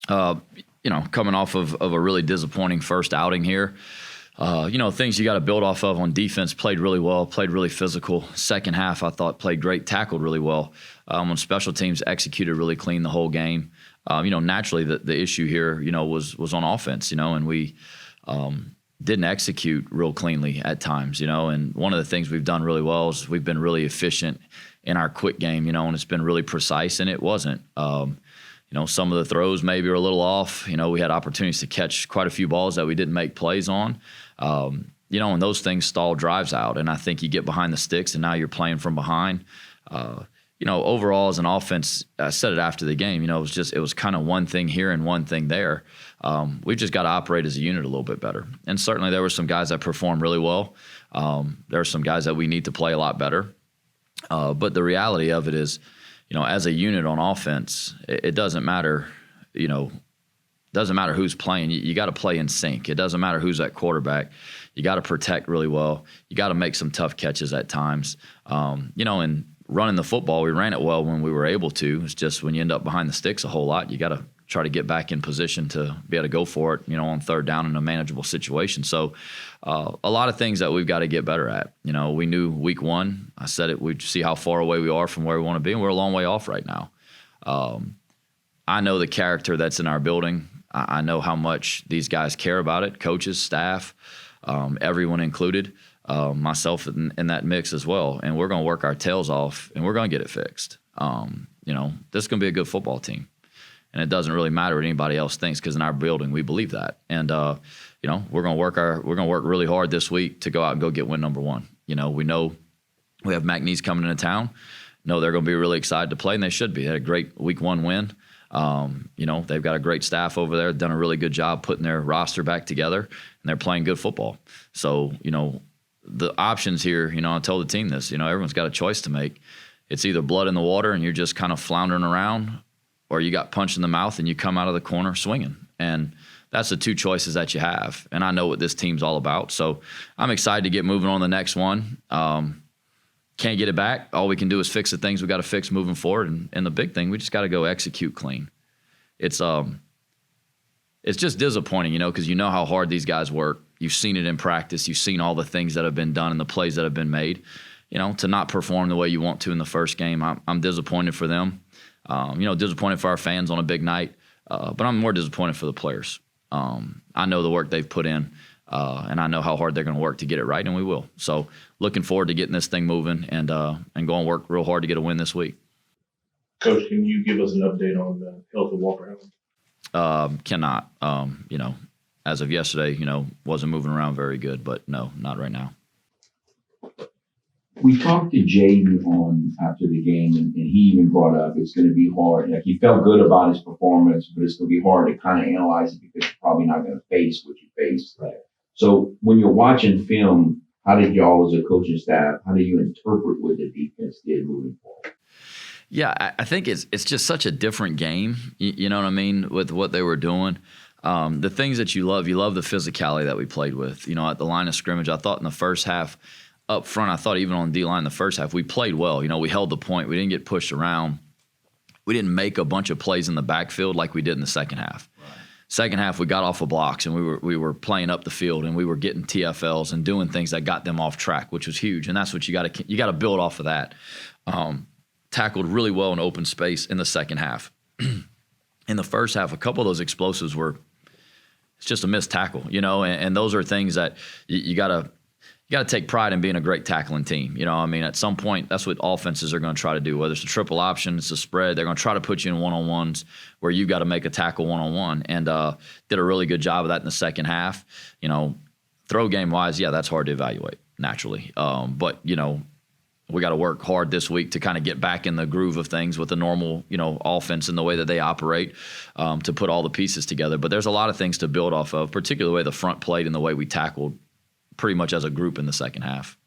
Uh, coming off of a really disappointing first outing here. Things you got to build off of on defense. Played really well, played really physical. Second half, I thought played great, tackled really well. On special teams, executed really clean the whole game. Naturally the issue here, was on offense, and we didn't execute real cleanly at times, and one of the things we've done really well is we've been really efficient in our quick game, and it's been really precise, and it wasn't. Some of the throws maybe are a little off. We had opportunities to catch quite a few balls that we didn't make plays on. And those things stall drives out. And I think you get behind the sticks and now you're playing from behind. Overall as an offense, I said it after the game, it was kind of one thing here and one thing there. We've just got to operate as a unit a little bit better. And certainly there were some guys that performed really well. There are some guys that we need to play a lot better. But the reality of it is, as a unit on offense, it doesn't matter, doesn't matter who's playing. You got to play in sync. It doesn't matter who's at quarterback. You got to protect really well. You got to make some tough catches at times. And running the football, we ran it well when we were able to. It's just when you end up behind the sticks a whole lot, you got to try to get back in position to be able to go for it, on third down in a manageable situation. So a lot of things that we've got to get better at. We knew week one, I said it, we'd see how far away we are from where we want to be, and we're a long way off right now. I know the character that's in our building. I know how much these guys care about it, coaches, staff, everyone included, myself in that mix as well. And we're going to work our tails off, and we're going to get it fixed. This is going to be a good football team. And it doesn't really matter what anybody else thinks, because in our building we believe that. And we're going to work really hard this week to go out and go get win number one. We know we have McNeese coming into town. Know they're going to be really excited to play, and they should be. They had a great week one win. They've got a great staff over there, done a really good job putting their roster back together, and they're playing good football. So, the options here, I told the team this, everyone's got a choice to make. It's either blood in the water and you're just kind of floundering around, or you got punched in the mouth and you come out of the corner swinging. And that's the two choices that you have. And I know what this team's all about. So I'm excited to get moving on the next one. Can't get it back. All we can do is fix the things we got to fix moving forward. And the big thing, we just got to go execute clean. It's just disappointing, because you know how hard these guys work. You've seen it in practice. You've seen all the things that have been done and the plays that have been made. To not perform the way you want to in the first game, I'm disappointed for them. Disappointed for our fans on a big night, but I'm more disappointed for the players. I know the work they've put in, and I know how hard they're going to work to get it right, and we will. So looking forward to getting this thing moving and go and work real hard to get a win this week. Coach, can you give us an update on the health of Walker Howard? Cannot. As of yesterday, wasn't moving around very good, but no, not right now. We talked to Jay on after the game, and he even brought up it's going to be hard. Like, he felt good about his performance, but it's going to be hard to kind of analyze it because you're probably not going to face what you faced. Right. So when you're watching film, how did y'all as a coaching staff, how do you interpret what the defense did moving forward? Yeah, I think it's just such a different game, you know what I mean, with what they were doing. The things that you love the physicality that we played with. At the line of scrimmage, I thought in the first half, up front, I thought even on D-line in the first half, we played well. We held the point. We didn't get pushed around. We didn't make a bunch of plays in the backfield like we did in the second half. Right. Second half, we got off of blocks, and we were playing up the field, and we were getting TFLs and doing things that got them off track, which was huge. And that's what you got to build off of that. Tackled really well in open space in the second half. In the first half, a couple of those explosives it's just a missed tackle, and those are things that you got to take pride in being a great tackling team. At some point, that's what offenses are going to try to do. Whether it's a triple option, it's a spread, they're going to try to put you in one-on-ones where you've got to make a tackle one-on-one, and did a really good job of that in the second half. Throw game-wise, yeah, that's hard to evaluate naturally. But we got to work hard this week to kind of get back in the groove of things with the normal, offense and the way that they operate, to put all the pieces together. But there's a lot of things to build off of, particularly the way the front played and the way we tackled pretty much as a group in the second half.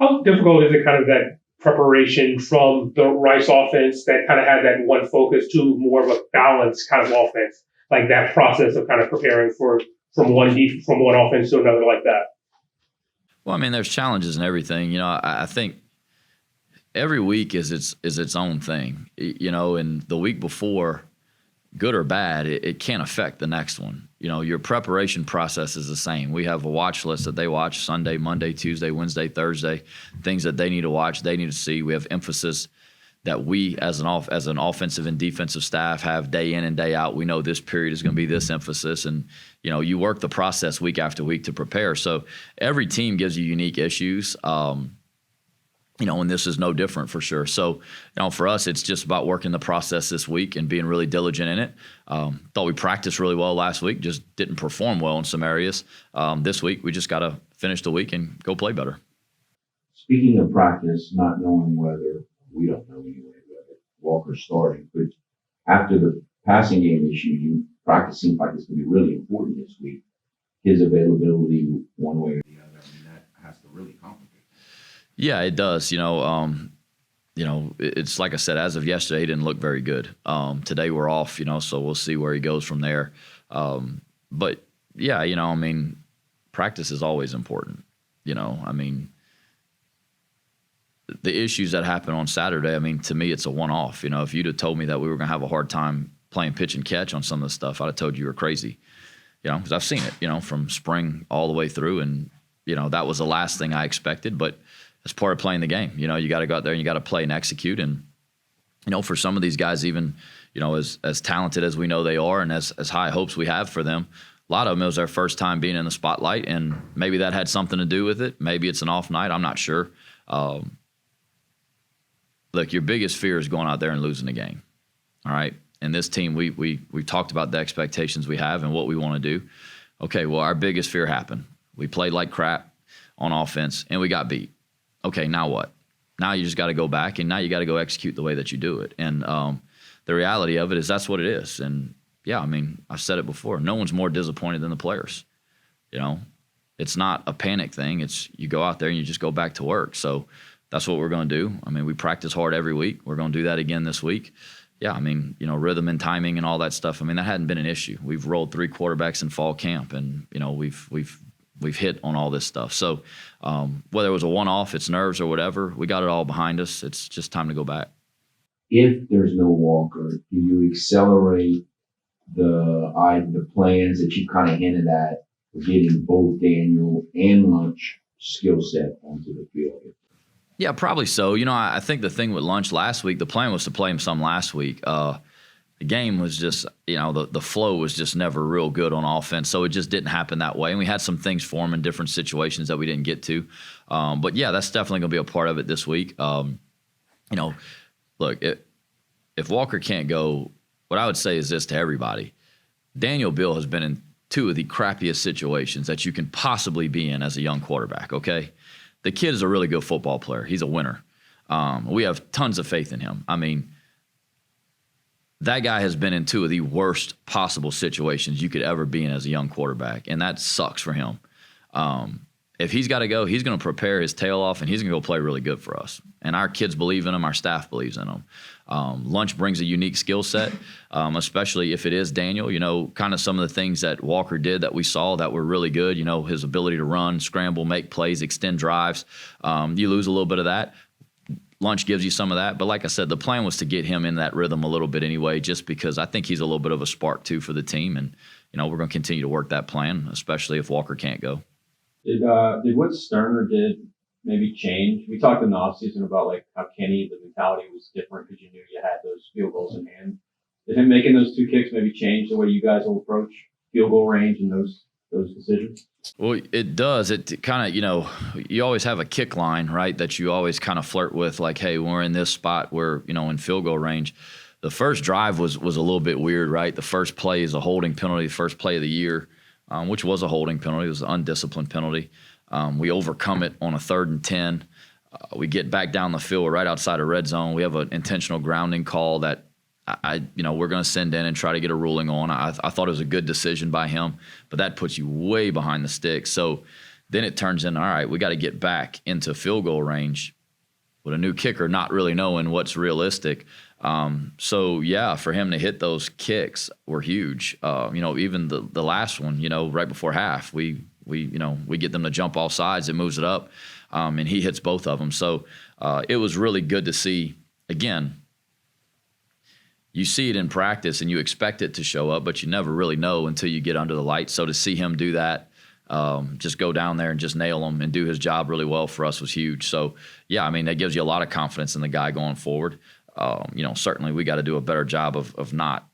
How difficult is it kind of that preparation from the Rice offense that kind of had that one focus to more of a balanced kind of offense, like that process of kind of preparing from one offense to another like that? Well, there's challenges and everything. I think every week is its own thing. And the week before, good or bad, it can't affect the next one. Your preparation process is the same. We have a watch list that they watch Sunday, Monday, Tuesday, Wednesday, Thursday, things that they need to watch, they need to see. We have emphasis that we as an offensive and defensive staff have day in and day out. We know this period is going to be this emphasis, and you work the process week after week to prepare. So every team gives you unique issues. And this is no different for sure. So, for us, it's just about working the process this week and being really diligent in it. Thought we practiced really well last week, just didn't perform well in some areas. This week, we just got to finish the week and go play better. Speaking of practice, not knowing whether, we don't know anyway, whether Walker's starting, but after the passing game issue, practice seems like it's going to be really important this week. His availability one way or the other, that has to really complicate. Yeah, it does. It's like I said, as of yesterday, he didn't look very good. Today we're off, so we'll see where he goes from there. But yeah, practice is always important. The issues that happen on Saturday, to me, it's a one-off. If you'd have told me that we were going to have a hard time playing pitch and catch on some of the stuff, I'd have told you were crazy. Because I've seen it, from spring all the way through, and that was the last thing I expected, but it's part of playing the game. You got to go out there and you got to play and execute. And, for some of these guys, even, as talented as we know they are and as high hopes we have for them, a lot of them, it was their first time being in the spotlight, and maybe that had something to do with it. Maybe it's an off night. I'm not sure. Look, your biggest fear is going out there and losing the game. All right. And this team, we talked about the expectations we have and what we want to do. Okay, well, our biggest fear happened. We played like crap on offense, and we got beat. Okay, now what? Now you just got to go back, and now you got to go execute the way that you do it. And the reality of it is that's what it is. And, yeah, I've said it before. No one's more disappointed than the players. It's not a panic thing. It's you go out there and you just go back to work. So that's what we're going to do. We practice hard every week. We're going to do that again this week. Yeah, rhythm and timing and all that stuff. That hadn't been an issue. We've rolled 3 quarterbacks in fall camp, and we've hit on all this stuff. So whether it was a one-off, it's nerves or whatever, we got it all behind us. It's just time to go back. If there's no Walker, do you accelerate the plans that you kind of hinted at for getting both Daniel and Lunch skill set onto the field? Yeah, probably so. I think the thing with Lunch last week, the plan was to play him some last week. The game was just, the flow was just never real good on offense, so it just didn't happen that way. And we had some things for him in different situations that we didn't get to. But, yeah, that's definitely going to be a part of it this week. Look, if Walker can't go, what I would say is this to everybody. Daniel Bill has been in 2 of the crappiest situations that you can possibly be in as a young quarterback, okay? The kid is a really good football player. He's a winner. We have tons of faith in him. That guy has been in 2 of the worst possible situations you could ever be in as a young quarterback, and that sucks for him. If he's got to go, he's going to prepare his tail off, and he's going to go play really good for us. And our kids believe in him. Our staff believes in him. Lunch brings a unique skill set, especially if it is Daniel. Kind of some of the things that Walker did that we saw that were really good. His ability to run, scramble, make plays, extend drives. You lose a little bit of that. Lunch gives you some of that. But like I said, the plan was to get him in that rhythm a little bit anyway, just because I think he's a little bit of a spark, too, for the team. And, we're going to continue to work that plan, especially if Walker can't go. Did what Sterner did maybe change? We talked in the offseason about how Kenny, the mentality was different because you knew you had those field goals in hand. Did him making those 2 kicks maybe change the way you guys will approach field goal range and those decisions? Well, it does. It kind of, you always have a kick line, right, that you always kind of flirt with, like, hey, we're in this spot, we're, in field goal range. The first drive was a little bit weird, right? The first play is a holding penalty, the first play of the year, which was a holding penalty. It was an undisciplined penalty. We overcome it on a 3rd and 10. We get back down the field right outside of red zone. We have an intentional grounding call that we're going to send in and try to get a ruling on. I thought it was a good decision by him, but that puts you way behind the sticks. So then it turns in, all right, we got to get back into field goal range with a new kicker, not really knowing what's realistic. So yeah, for him to hit those kicks were huge. Even the last one, right before half, we get them to jump all sides. It moves it up, and he hits both of them. So it was really good to see. Again, you see it in practice and you expect it to show up, but you never really know until you get under the lights. So to see him do that, just go down there and just nail him and do his job really well for us was huge. So, yeah, I mean, that gives you a lot of confidence in the guy going forward. Certainly we got to do a better job of not,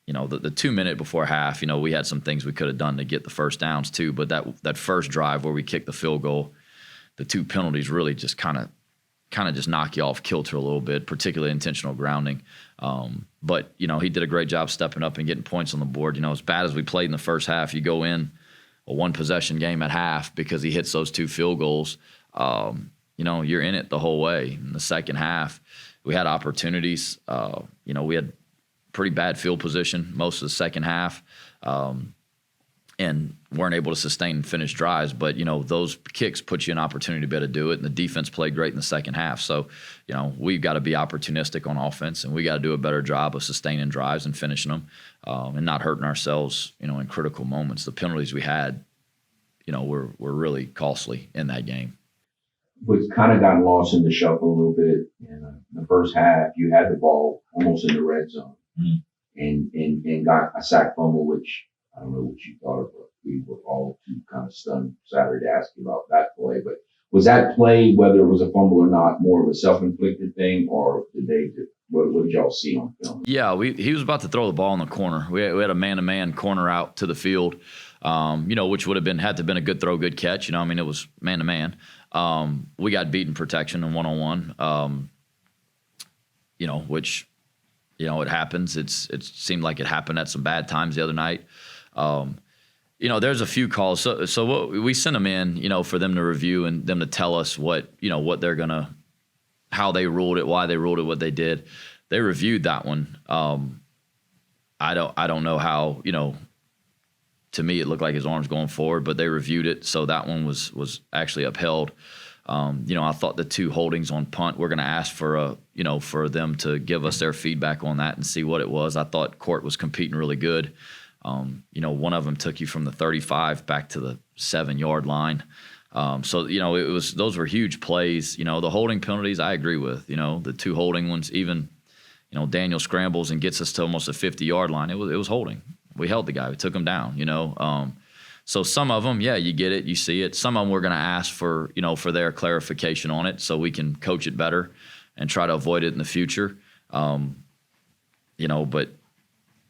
the 2 minute before half, we had some things we could have done to get the first downs too. But that first drive where we kicked the field goal, the 2 penalties really just kind of just knock you off kilter a little bit, particularly intentional grounding. But he did a great job stepping up and getting points on the board. As bad as we played in the first half, you go in a 1-possession game at half because he hits those 2 field goals. You're in it the whole way. In the second half, we had opportunities. We had pretty bad field position most of the second half, and weren't able to sustain and finish drives. But, those kicks put you an opportunity to be able to do it, and the defense played great in the second half. So, we've got to be opportunistic on offense, and we got to do a better job of sustaining drives and finishing them, and not hurting ourselves, in critical moments. The penalties we had, were really costly in that game. What's kind of gotten lost in the shuffle a little bit in the first half, you had the ball almost in the red zone, and got a sack fumble, which I don't know what you thought of, but we were all too kind of stunned Saturday to ask you about that play. But was that play, whether it was a fumble or not, more of a self-inflicted thing, or what did y'all see on film? Yeah, he was about to throw the ball in the corner. We had a man-to-man corner out to the field, which would have had to have been a good throw, good catch. It was man-to-man. We got beaten protection and one-on-one, which, it happens. It seemed like it happened at some bad times the other night. There's a few calls. So what we sent them in, for them to review and them to tell us what they're gonna, how they ruled it, why they ruled it, what they did. They reviewed that one. I don't know how, to me it looked like his arm's going forward, but they reviewed it. So that one was actually upheld. I thought the 2 holdings on punt, we're going to ask for for them to give us their feedback on that and see what it was. I thought Court was competing really good. One of them took you from the 35 back to the 7-yard line. Those were huge plays. The holding penalties I agree with. The 2 holding ones, even Daniel scrambles and gets us to almost a 50-yard line. It was holding. We held the guy. We took him down. So some of them, yeah, you get it, you see it. Some of them we're going to ask for for their clarification on it so we can coach it better and try to avoid it in the future. But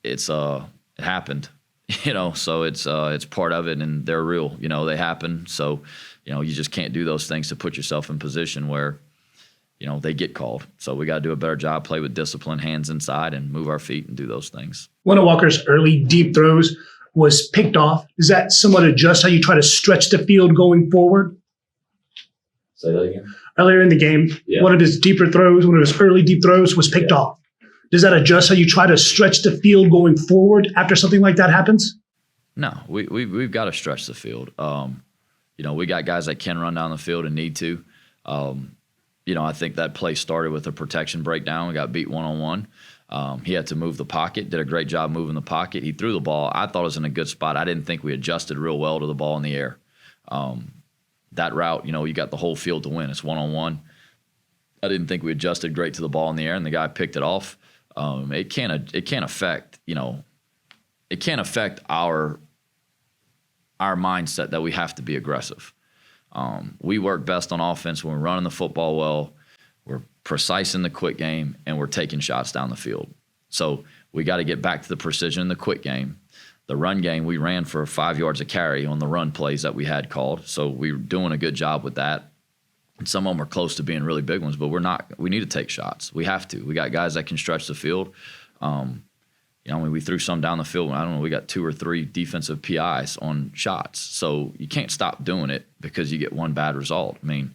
it's it happened, so it's part of it, and they're real, they happen. So, you just can't do those things to put yourself in position where, they get called. So we got to do a better job, play with discipline, hands inside, and move our feet and do those things. One of Walker's early deep throws was picked off. Does that somewhat adjust how you try to stretch the field going forward? Say that again. Earlier in the game, one of his early deep throws was picked off. Does that adjust how you try to stretch the field going forward after something like that happens? No, we've got to stretch the field. We got guys that can run down the field and need to. I think that play started with a protection breakdown. We got beat one-on-one. He had to move the pocket, did a great job moving the pocket. He threw the ball. I thought it was in a good spot. I didn't think we adjusted real well to the ball in the air. That route, you got the whole field to win. It's one-on-one. I didn't think we adjusted great to the ball in the air, and the guy picked it off. It can't affect, it can't affect our mindset that we have to be aggressive. We work best on offense when we're running the football well, we're precise in the quick game, and we're taking shots down the field. So we got to get back to the precision in the quick game. The run game, we ran for 5 yards a carry on the run plays that we had called. So we were doing a good job with that. And some of them are close to being really big ones, but we're not. We need to take shots. We have to. We got guys that can stretch the field. We threw some down the field. I don't know. We got 2 or 3 defensive PIs on shots. So you can't stop doing it because you get one bad result. It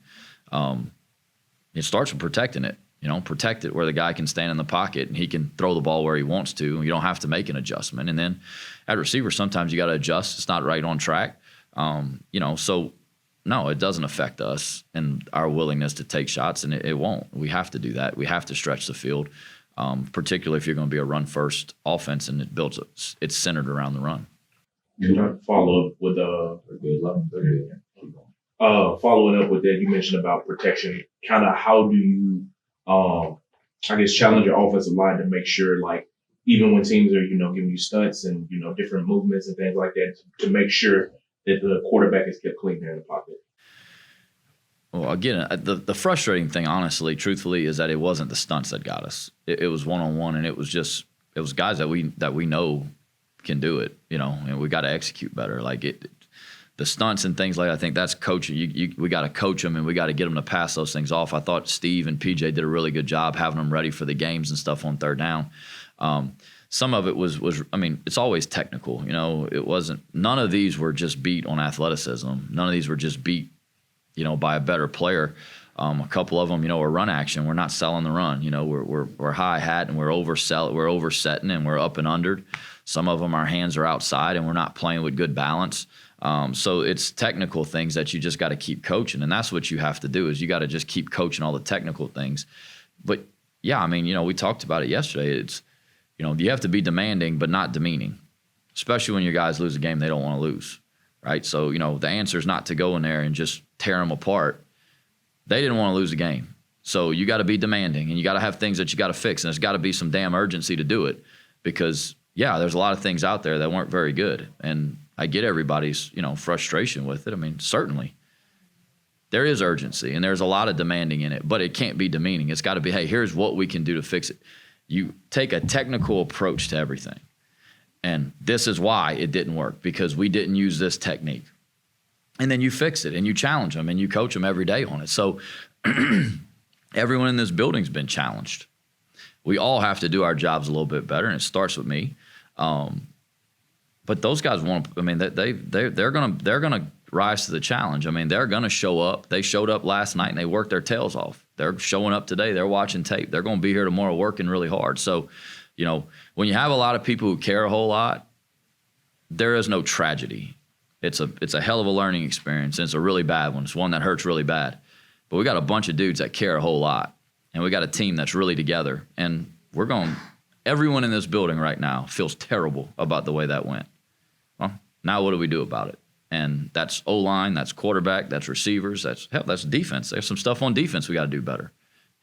starts with protecting it. Protect it where the guy can stand in the pocket and he can throw the ball where he wants to. You don't have to make an adjustment. And then at receiver, sometimes you got to adjust. It's not right on track. So no, it doesn't affect us and our willingness to take shots, and it won't. We have to do that. We have to stretch the field, particularly if you're going to be a run-first offense and it's centered around the run. Follow up with following up with that, you mentioned about protection. Kind of how do you, challenge your offensive line to make sure, like, even when teams are, giving you stunts and, different movements and things like that to make sure that the quarterback is kept clean there in the pocket? Well, again, the frustrating thing, honestly, truthfully, is that it wasn't the stunts that got us. It was one-on-one, and it was guys that we know can do it, and we got to execute better. The stunts and things like that, I think that's coaching. We got to coach them, and we got to get them to pass those things off. I thought Steve and PJ did a really good job having them ready for the games and stuff on third down. Some of it was it's always technical. It wasn't. None of these were just beat on athleticism. None of these were just beat, by a better player. A couple of them, are run action. We're not selling the run. We're high hat and we're oversetting and we're up and under. Some of them, our hands are outside and we're not playing with good balance. So it's technical things that you just got to keep coaching, and that's what you have to do is you got to just keep coaching all the technical things. But yeah, we talked about it yesterday. It's you have to be demanding but not demeaning, especially when your guys lose a game they don't want to lose, right? So the answer is not to go in there and just tear them apart. They didn't want to lose a game, so you got to be demanding and you got to have things that you got to fix, and there's got to be some damn urgency to do it because there's a lot of things out there that weren't very good, and I get everybody's, frustration with it. Certainly there is urgency and there's a lot of demanding in it, but it can't be demeaning. It's got to be, hey, here's what we can do to fix it. You take a technical approach to everything. And this is why it didn't work, because we didn't use this technique. And then you fix it and you challenge them and you coach them every day on it. So everyone in this building's been challenged. We all have to do our jobs a little bit better, and it starts with me. But those guys want. They're gonna rise to the challenge. They're gonna show up. They showed up last night and they worked their tails off. They're showing up today. They're watching tape. They're gonna be here tomorrow working really hard. So, when you have a lot of people who care a whole lot, there is no tragedy. It's a hell of a learning experience, and it's a really bad one. It's one that hurts really bad. But we got a bunch of dudes that care a whole lot, and we got a team that's really together. And everyone in this building right now feels terrible about the way that went. Well, now what do we do about it? And that's O-line, that's quarterback, that's receivers, that's defense. There's some stuff on defense we got to do better,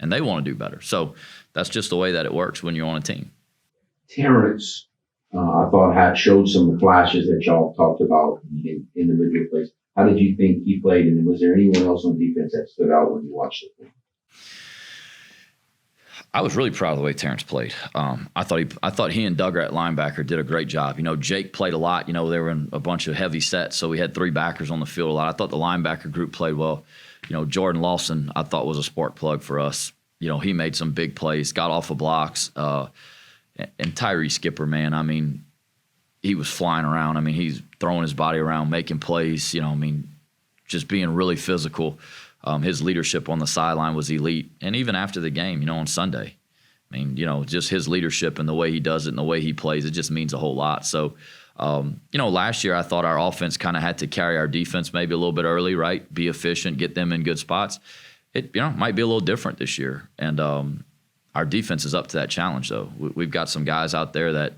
and they want to do better. So that's just the way that it works when you're on a team. Terrence, I thought showed some flashes that y'all talked about in the individual plays. How did you think he played, and was there anyone else on defense that stood out when you watched it? I was really proud of the way Terrence played. I thought he and Duggar at linebacker did a great job. Jake played a lot. They were in a bunch of heavy sets, so we had three backers on the field a lot. I thought the linebacker group played well. Jordan Lawson, I thought was a spark plug for us. He made some big plays, got off of blocks. And Tyree Skipper, man, he was flying around. He's throwing his body around, making plays, just being really physical. His leadership on the sideline was elite. And even after the game, on Sunday, just his leadership and the way he does it and the way he plays, it just means a whole lot. So, last year I thought our offense kind of had to carry our defense maybe a little bit early, right? Be efficient, get them in good spots. It, might be a little different this year. And our defense is up to that challenge, though. We've got some guys out there that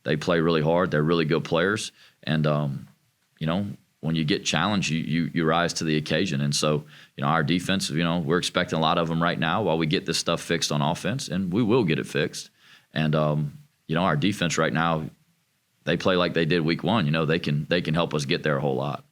they play really hard. They're really good players. And, when you get challenged, you rise to the occasion. And so, our defense, we're expecting a lot of them right now while we get this stuff fixed on offense, and we will get it fixed. And, our defense right now, they play like they did week one. They can help us get there a whole lot.